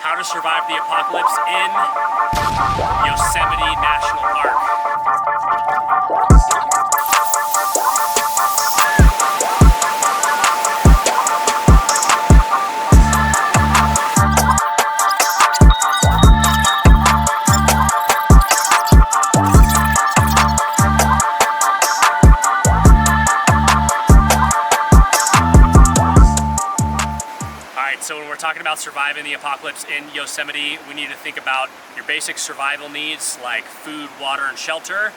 how to survive the apocalypse in Yosemite National Park. So when we're talking about surviving the apocalypse in Yosemite, we need to think about your basic survival needs like food, water, and shelter,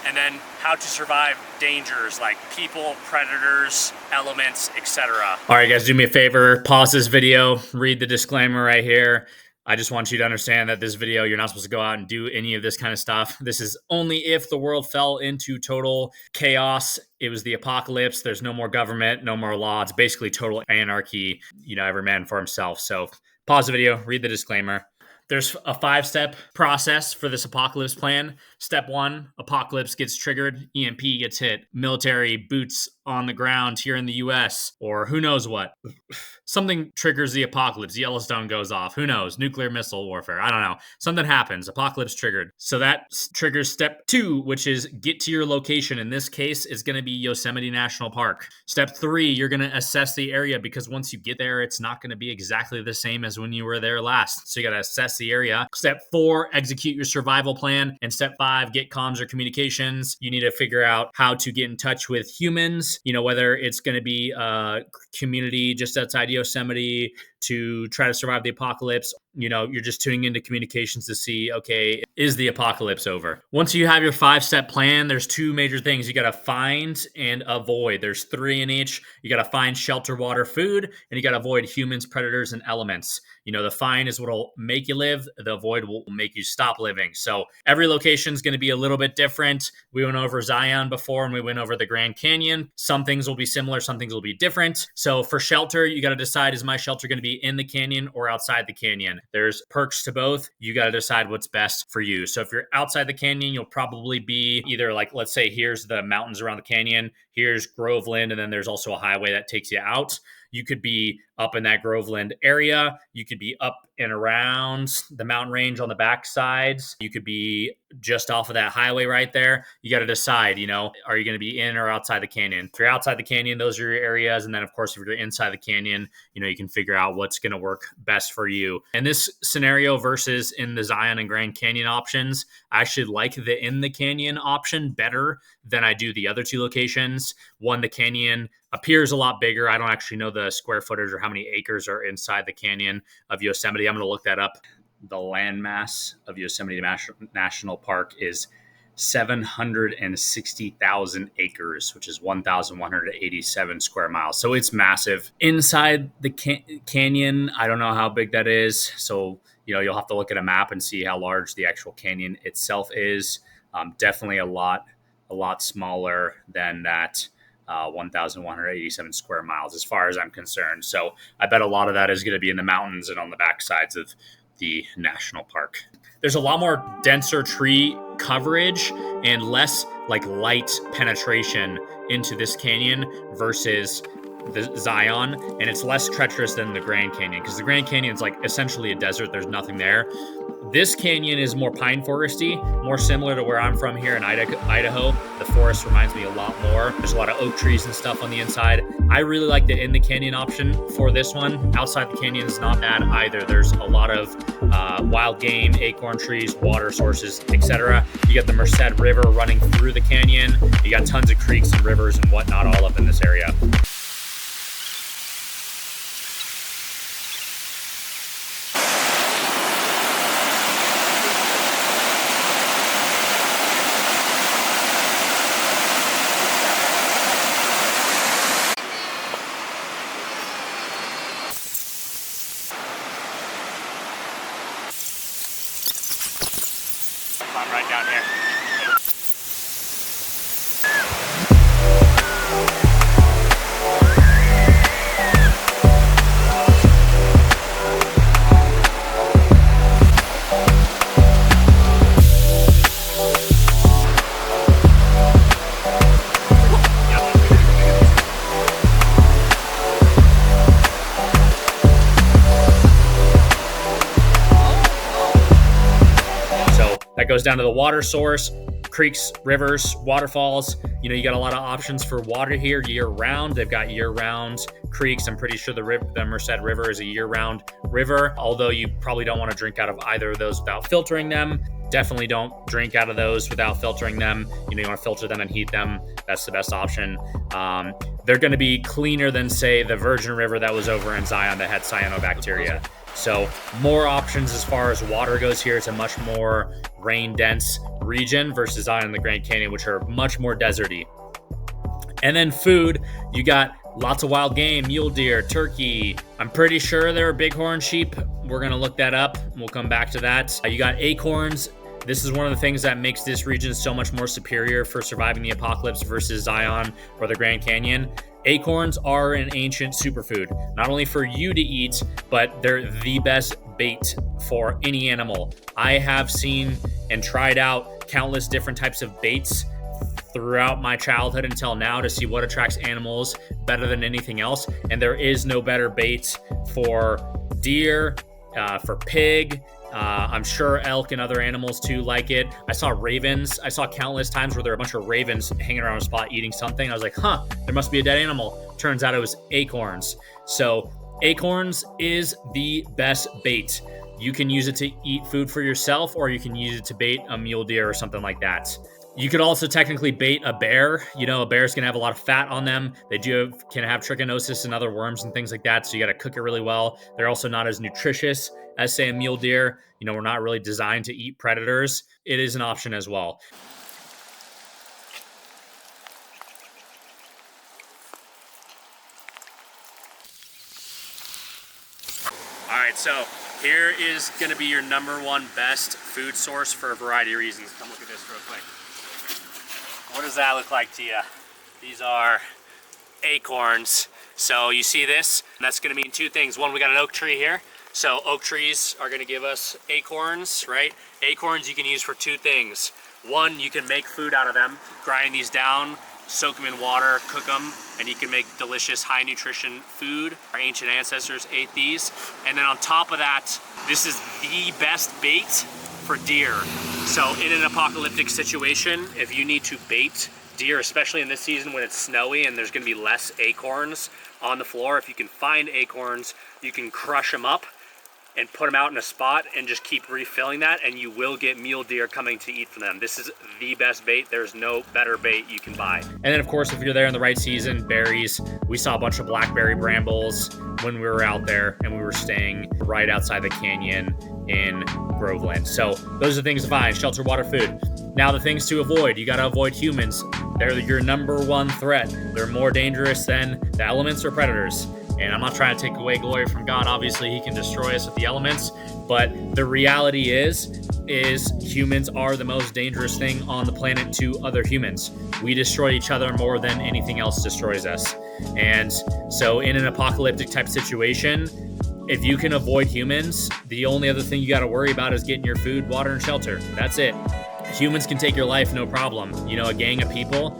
and then how to survive dangers like people, predators, elements, etc. All right, guys, do me a favor, pause this video, read the disclaimer right here. I just want you to understand that this video, you're not supposed to go out and do any of this kind of stuff. This is only if the world fell into total chaos. It was the apocalypse. There's no more government, no more law. It's basically total anarchy, every man for himself. So pause the video, read the disclaimer. There's a 5-step process for this apocalypse plan. Step 1, apocalypse gets triggered, EMP gets hit, military boots on the ground here in the US, or who knows what. Something triggers the apocalypse. Yellowstone goes off. Who knows? Nuclear missile warfare. I don't know. Something happens. Apocalypse triggered. So that triggers step 2, which is get to your location. In this case, it's going to be Yosemite National Park. Step 3, you're going to assess the area because once you get there, it's not going to be exactly the same as when you were there last. So you got to assess the area. Step 4, execute your survival plan. And step 5, get comms or communications. You need to figure out how to get in touch with humans, whether it's going to be a community just outside Yosemite to try to survive the apocalypse. You're just tuning into communications to see, okay, is the apocalypse over? Once you have your 5-step plan, there's 2 major things. You got to find and avoid. There's 3 in each. You got to find shelter, water, food, and you got to avoid humans, predators, and elements. The find is what will make you live. The avoid will make you stop living. So every location is going to be a little bit different. We went over Zion before and we went over the Grand Canyon. Some things will be similar. Some things will be different. So for shelter, you got to decide, is my shelter going to be in the canyon or outside the canyon? There's perks to both. You got to decide what's best for you. So if you're outside the canyon, you'll probably be either let's say here's the mountains around the canyon, here's Groveland, and then there's also a highway that takes you out. You could be up in that Groveland area. You could be up and around the mountain range on the back sides. You could be just off of that highway right there. You got to decide, are you going to be in or outside the canyon? If you're outside the canyon, those are your areas. And then, of course, if you're inside the canyon, you can figure out what's going to work best for you. In this scenario versus in the Zion and Grand Canyon options, I actually like the in the canyon option better than I do the other 2 locations. One, the canyon appears a lot bigger. I don't actually know the square footage or how many acres are inside the canyon of Yosemite. I'm going to look that up. The landmass of Yosemite National Park is 760,000 acres, which is 1,187 square miles. So it's massive. Inside the canyon, I don't know how big that is. So, you'll have to look at a map and see how large the actual canyon itself is. Definitely a lot smaller than that 1,187 square miles as far as I'm concerned. So I bet a lot of that is going to be in the mountains and on the backsides of the national park. There's a lot more denser tree coverage and less light penetration into this canyon versus the Zion, and it's less treacherous than the Grand Canyon because the Grand Canyon is essentially a desert. There's nothing there. This canyon is more pine foresty, more similar to where I'm from here in Idaho. The forest reminds me a lot more. There's a lot of oak trees and stuff on the inside. I really like the in the canyon option for this one. Outside the canyon is not bad either. There's a lot of wild game, acorn trees, water sources, etc. You got the Merced River running through the canyon. You got tons of creeks and rivers and whatnot all up in this area. I'm right down here. That goes down to the water source, creeks, rivers, waterfalls. You got a lot of options for water here year round. They've got year round creeks. I'm pretty sure the Merced River is a year round river, although you probably don't want to drink out of either of those without filtering them. Definitely don't drink out of those without filtering them. You want to filter them and heat them. That's the best option. They're going to be cleaner than, say, the Virgin River that was over in Zion that had cyanobacteria. So more options as far as water goes here. It's a much more rain-dense region versus Zion and the Grand Canyon, which are much more deserty. And then food, you got lots of wild game, mule deer, turkey. I'm pretty sure there are bighorn sheep. We're going to look that up. We'll come back to that. You got acorns. This is one of the things that makes this region so much more superior for surviving the apocalypse versus Zion or the Grand Canyon. Acorns are an ancient superfood, not only for you to eat, but they're the best bait for any animal. I have seen and tried out countless different types of baits throughout my childhood until now to see what attracts animals better than anything else. And there is no better bait for deer, for pig. I'm sure elk and other animals too like it. I saw ravens. I saw countless times where there were a bunch of ravens hanging around a spot eating something. I was like, there must be a dead animal. Turns out it was acorns. So acorns is the best bait. You can use it to eat food for yourself, or you can use it to bait a mule deer or something like that. You could also technically bait a bear. A bear's going to have a lot of fat on them. They can have trichinosis and other worms and things like that, so you got to cook it really well. They're also not as nutritious as, say, a mule deer. We're not really designed to eat predators. It is an option as well. All right, so here is going to be your number one best food source for a variety of reasons. Come look at this real quick. What does that look like to you? These are acorns. So you see this? That's going to mean two things. One, we got an oak tree here. So oak trees are going to give us acorns, right? Acorns you can use for two things. One, you can make food out of them. Grind these down, soak them in water, cook them, and you can make delicious, high nutrition food. Our ancient ancestors ate these. And then on top of that, this is the best bait for deer. So in an apocalyptic situation, if you need to bait deer, especially in this season when it's snowy and there's going to be less acorns on the floor, if you can find acorns, you can crush them up and put them out in a spot and just keep refilling that, and you will get mule deer coming to eat from them. This is the best bait. There's no better bait you can buy. And then of course, if you're there in the right season, berries. We saw a bunch of blackberry brambles when we were out there, and we were staying right outside the canyon in Groveland. So those are the things to find: shelter, water, food. Now the things to avoid: you got to avoid humans. They're your number one threat. They're more dangerous than the elements or predators. And I'm not trying to take away glory from God. Obviously, he can destroy us with the elements. But the reality is humans are the most dangerous thing on the planet to other humans. We destroy each other more than anything else destroys us. And so in an apocalyptic type situation, if you can avoid humans, the only other thing you got to worry about is getting your food, water, and shelter. That's it. Humans can take your life, no problem. A gang of people,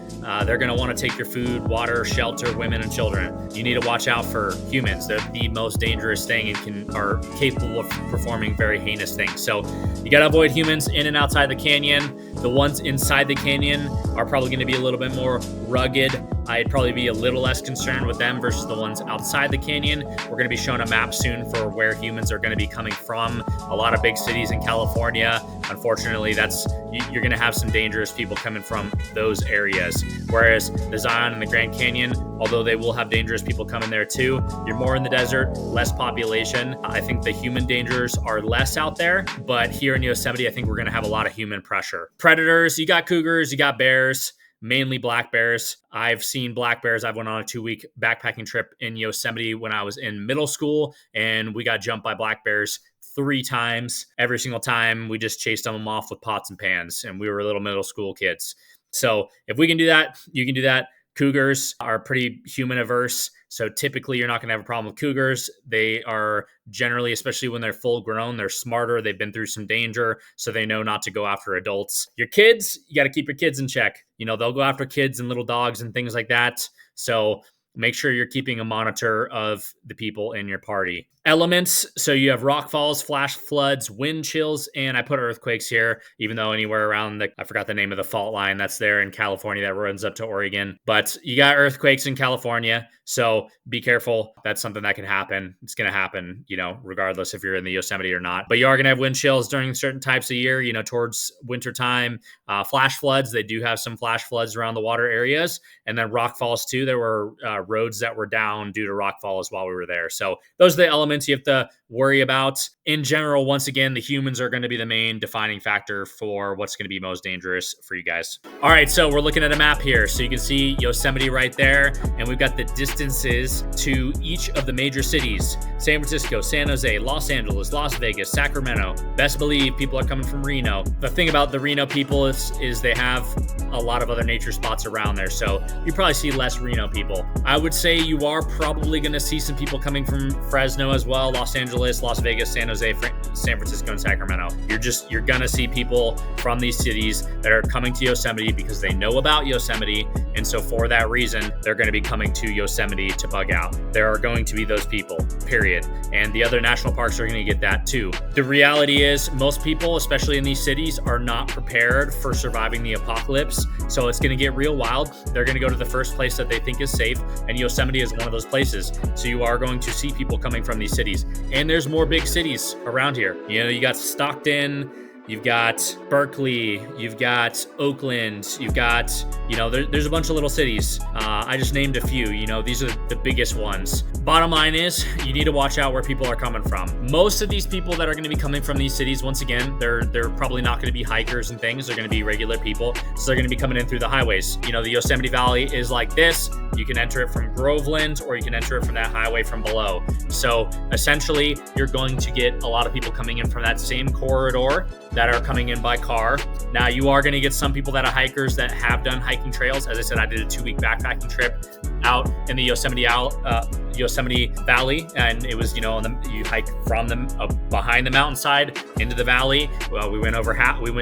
they're going to want to take your food, water, shelter, women, and children. You need to watch out for humans. They're the most dangerous thing and are capable of performing very heinous things. So you got to avoid humans in and outside the canyon. The ones inside the canyon are probably going to be a little bit more rugged. I'd probably be a little less concerned with them versus the ones outside the canyon. We're going to be showing a map soon for where humans are going to be coming from. A lot of big cities in California. Unfortunately, you're going to have some dangerous people coming from those areas. Whereas the Zion and the Grand Canyon, although they will have dangerous people coming there too, you're more in the desert, less population. I think the human dangers are less out there, but here in Yosemite, I think we're going to have a lot of human pressure. Predators, you got cougars, you got bears, mainly black bears. I've seen black bears. I went on a 2-week backpacking trip in Yosemite when I was in middle school, and we got jumped by black bears 3 times. Every single time we just chased them off with pots and pans, and we were little middle school kids. So if we can do that, you can do that. Cougars are pretty human averse. So typically you're not going to have a problem with cougars. They are generally, especially when they're full grown, they're smarter. They've been through some danger, so they know not to go after adults. Your kids, you got to keep your kids in check. They'll go after kids and little dogs and things like that. So make sure you're keeping a monitor of the people in your party. elements. So you have rock falls, flash floods, wind chills, and I put earthquakes here, even though anywhere around I forgot the name of the fault line that's there in California that runs up to Oregon. But you got earthquakes in California. So be careful. That's something that can happen. It's going to happen, regardless if you're in the Yosemite or not. But you are going to have wind chills during certain types of year, towards winter time. Flash floods, they do have some flash floods around the water areas. And then rock falls too. There were roads that were down due to rock falls while we were there. So those are the elements you have to worry about. In general, once again, the humans are going to be the main defining factor for what's going to be most dangerous for you guys. All right, so we're looking at a map here. So you can see Yosemite right there, and we've got the distances to each of the major cities: San Francisco, San Jose, Los Angeles, Las Vegas, Sacramento. Best believe people are coming from Reno. The thing about the Reno people is they have a lot of other nature spots around there, so you probably see less Reno people. I would say you are probably going to see some people coming from Fresno as well, Los Angeles, Las Vegas, San Jose, San Francisco, and Sacramento. You're going to see people from these cities that are coming to Yosemite because they know about Yosemite, and so for that reason, they're going to be coming to Yosemite to bug out. There are going to be those people, period. And the other national parks are going to get that too. The reality is most people, especially in these cities, are not prepared for surviving the apocalypse. So it's going to get real wild. They're going to go to the first place that they think is safe, and Yosemite is one of those places. So you are going to see people coming from these cities. And there's more big cities around here. You got Stockton, you've got Berkeley, you've got Oakland, you've got, there's a bunch of little cities. I just named a few, these are the biggest ones. Bottom line is, you need to watch out where people are coming from. Most of these people that are going to be coming from these cities, once again, they're probably not going to be hikers and things. They're going to be regular people. So they're going to be coming in through the highways. The Yosemite Valley is like this. You can enter it from Groveland, or you can enter it from that highway from below. So essentially, you're going to get a lot of people coming in from that same corridor that are coming in by car. Now, you are going to get some people that are hikers that have done hiking trails. As I said, I did a 2-week backpacking trip out in the Yosemite Valley, and it was, you hike from behind the mountainside into the valley. We went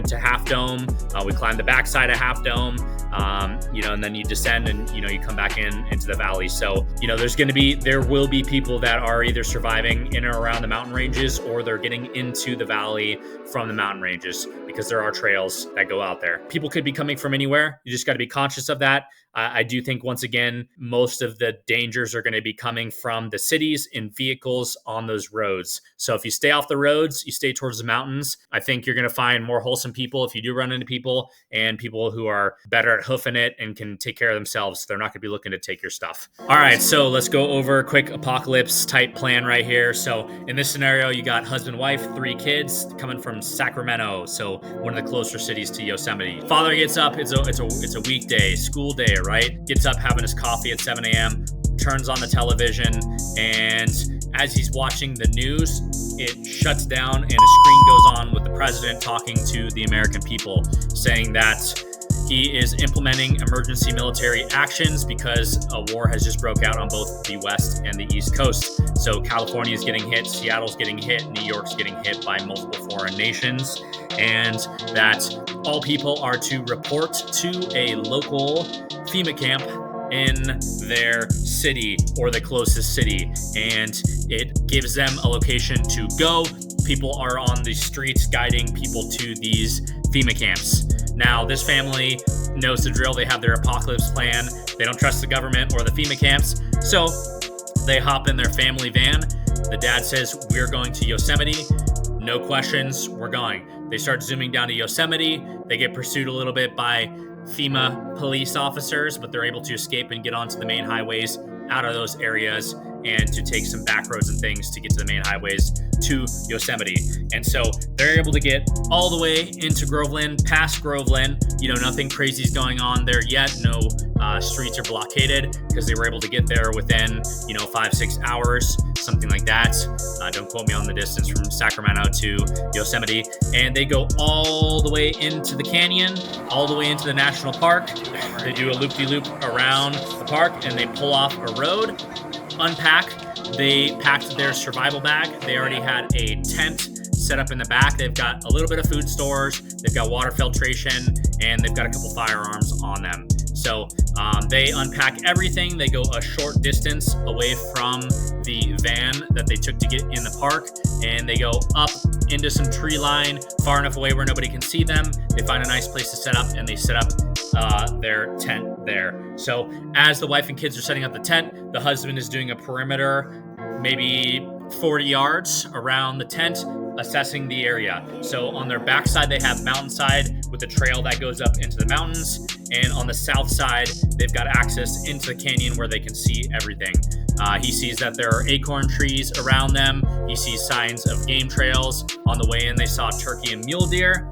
to Half Dome. We climbed the backside of Half Dome. And then you descend and, you come back into the valley. So, there will be people that are either surviving in or around the mountain ranges, or they're getting into the valley from the mountain ranges, because there are trails that go out there. People could be coming from anywhere. You just got to be conscious of that. I do think, once again, most of the dangers are going to be coming from the cities in vehicles on those roads. So if you stay off the roads, you stay towards the mountains, I think you're going to find more wholesome people if you do run into people, and people who are better at hoofing it and can take care of themselves. They're not going to be looking to take your stuff. All right, so let's go over a quick apocalypse type plan right here. So in this scenario, you got husband, wife, 3 kids coming from Sacramento, so one of the closer cities to Yosemite. Father gets up, it's a weekday, school day, right? Gets up having his coffee at 7 a.m., turns on the television, and as he's watching the news, it shuts down and a screen goes on with the president talking to the American people, saying that he is implementing emergency military actions because a war has just broke out on both the West and the East Coast. So California is getting hit, Seattle's getting hit, New York's getting hit by multiple foreign nations, and that all people are to report to a local FEMA camp in their city or the closest city, and it gives them a location to go. People are on the streets guiding people to these FEMA camps. Now, this family knows the drill. They have their apocalypse plan. They don't trust the government or the FEMA camps, so they hop in their family van. The dad says, "We're going to Yosemite. No questions, we're going." They start zooming down to Yosemite. They get pursued a little bit by FEMA police officers, but they're able to escape and get onto the main highways out of those areas, and to take some back roads and things to get to the main highways to Yosemite. And so they're able to get all the way into Groveland, past Groveland. Nothing crazy is going on there yet. No streets are blockaded, because they were able to get there within, 5-6 hours, something like that. Don't quote me on the distance from Sacramento to Yosemite. And they go all the way into the canyon, all the way into the national park. They do a loop-de-loop around the park, and they pull off a road, unpack. They packed their survival bag. They already had a tent set up in the back. They've got a little bit of food stores. They've got water filtration, and they've got a couple firearms on them. So they unpack everything. They go a short distance away from the van that they took to get in the park, and they go up into some tree line far enough away where nobody can see them. They find a nice place to set up, and they set up their tent there. So as the wife and kids are setting up the tent, the husband is doing a perimeter, maybe 40 yards around the tent, assessing the area. So on their backside, they have mountainside with a trail that goes up into the mountains. And on the south side, they've got access into the canyon where they can see everything. He sees that there are acorn trees around them. He sees signs of game trails. On the way in, they saw turkey and mule deer,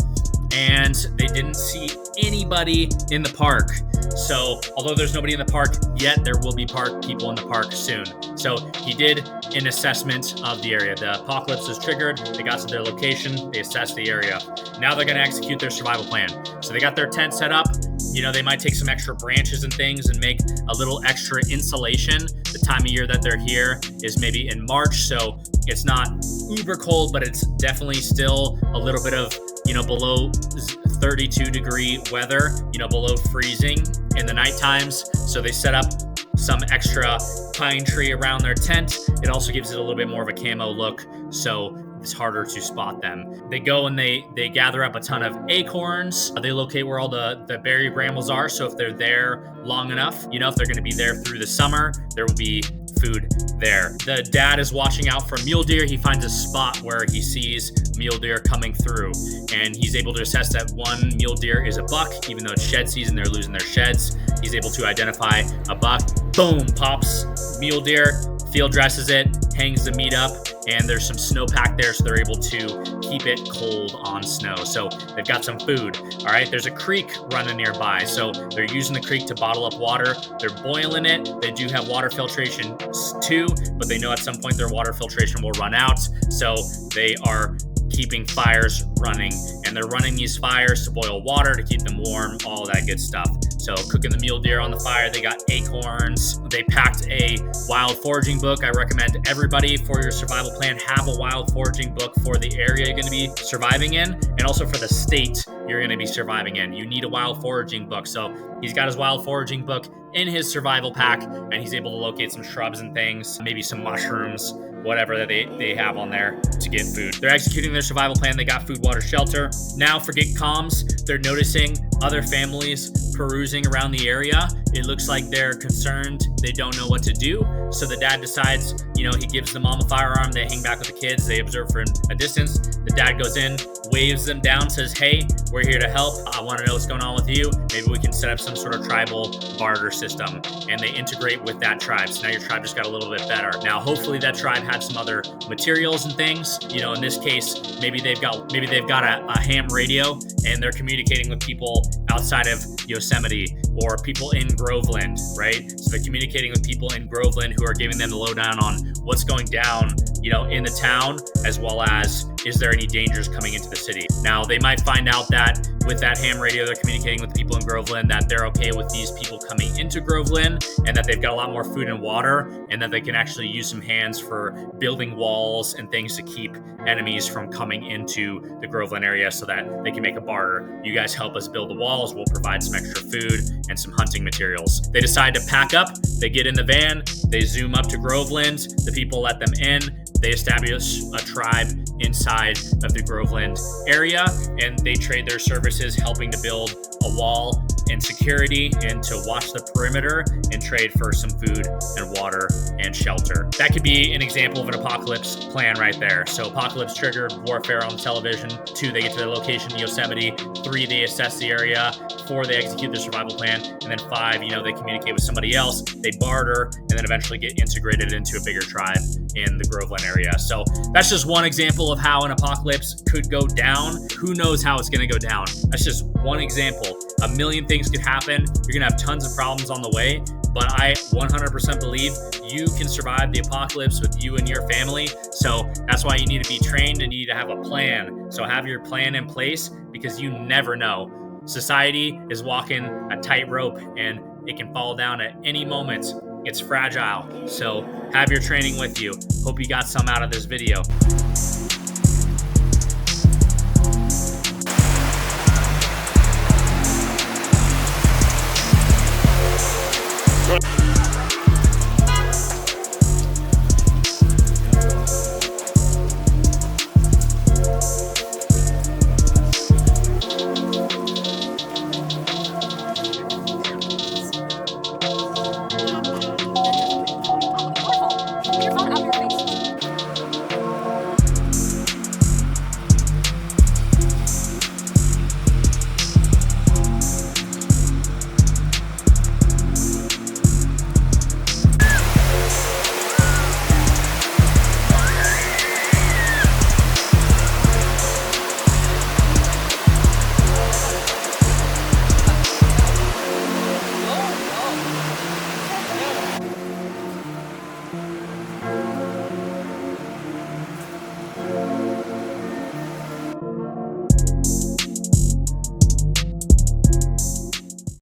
and they didn't see anybody in the park. So although there's nobody in the park yet, there will be people in the park soon. So he did an assessment of the area. The apocalypse was triggered. They got to their location. They assessed the area. Now they're going to execute their survival plan. So they got their tent set up. You know, they might take some extra branches and things and make a little extra insulation. The time of year that they're here is maybe in March, so it's not uber cold, but it's definitely still a little bit of, you know, below 32-degree weather, you know, below freezing in the night times. So they set up some extra pine tree around their tent. It also gives it a little bit more of a camo look, so it's harder to spot them. They go and they gather up a ton of acorns. They locate where all the berry brambles are, so if they're there long enough, you know, if they're going to be there through the summer, there will be food there. The dad is watching out for mule deer. He finds a spot where he sees mule deer coming through, and he's able to assess that one mule deer is a buck. Even though it's shed season, they're losing their sheds. He's able to identify a buck. Boom, pops mule deer, field dresses it, hangs the meat up, and there's some snowpack there, so they're able to keep it cold on snow. So they've got some food. All right, there's a creek running nearby, so they're using the creek to bottle up water. They're boiling it. They do have water filtration too, but they know at some point their water filtration will run out, so they are keeping fires running, and they're running these fires to boil water to keep them warm, all that good stuff. So cooking the mule deer on the fire, they got acorns. They packed a wild foraging book. I recommend everybody for your survival plan have a wild foraging book for the area you're going to be surviving in, and also for the state you're going to be surviving in. You need a wild foraging book. So he's got his wild foraging book in his survival pack, and he's able to locate some shrubs and things, maybe some mushrooms, whatever that they have on there to get food. They're executing their survival plan. They got food, water, shelter. Now forget comms. They're noticing other families perusing around the area. It looks like they're concerned. They don't know what to do. So the dad decides, you know, he gives the mom a firearm. They hang back with the kids. They observe from a distance. The dad goes in, waves them down, says, hey, we're here to help. I want to know what's going on with you. Maybe we can set up some sort of tribal barter system. And they integrate with that tribe. So now your tribe just got a little bit better. Now, hopefully that tribe had some other materials and things. You know, in this case, maybe they've got a ham radio, and they're communicating with people outside of Yosemite or people in Groveland, right? So they're communicating with people in Groveland who are giving them the lowdown on what's going down, you know, in the town, as well as is there any dangers coming into the city. Now, they might find out that with that ham radio, they're communicating with people in Groveland that they're okay with these people coming into Groveland, and that they've got a lot more food and water, and that they can actually use some hands for building walls and things to keep enemies from coming into the Groveland area, so that they can make a barter. You guys help us build the walls, we'll provide some extra food and some hunting materials. They decide to pack up. They get in the van. They zoom up to Groveland. The people let them in. They establish a tribe inside of the Groveland area, and they trade their services helping to build a wall and security and to watch the perimeter and trade for some food and water and shelter. That could be an example of an apocalypse plan right there. So apocalypse triggered, warfare on television. 2, they get to their location, Yosemite. 3, they assess the area. 4, they execute their survival plan. And then 5, you know, they communicate with somebody else. They barter and then eventually get integrated into a bigger tribe in the Groveland area. So that's just one example of how an apocalypse could go down. Who knows how it's going to go down? That's just one example. A million things could happen. You're going to have tons of problems on the way, but I 100% believe you can survive the apocalypse with you and your family. So that's why you need to be trained and you need to have a plan. So have your plan in place, because you never know. Society is walking a tightrope and it can fall down at any moment. It's fragile. So have your training with you. Hope you got some out of this video.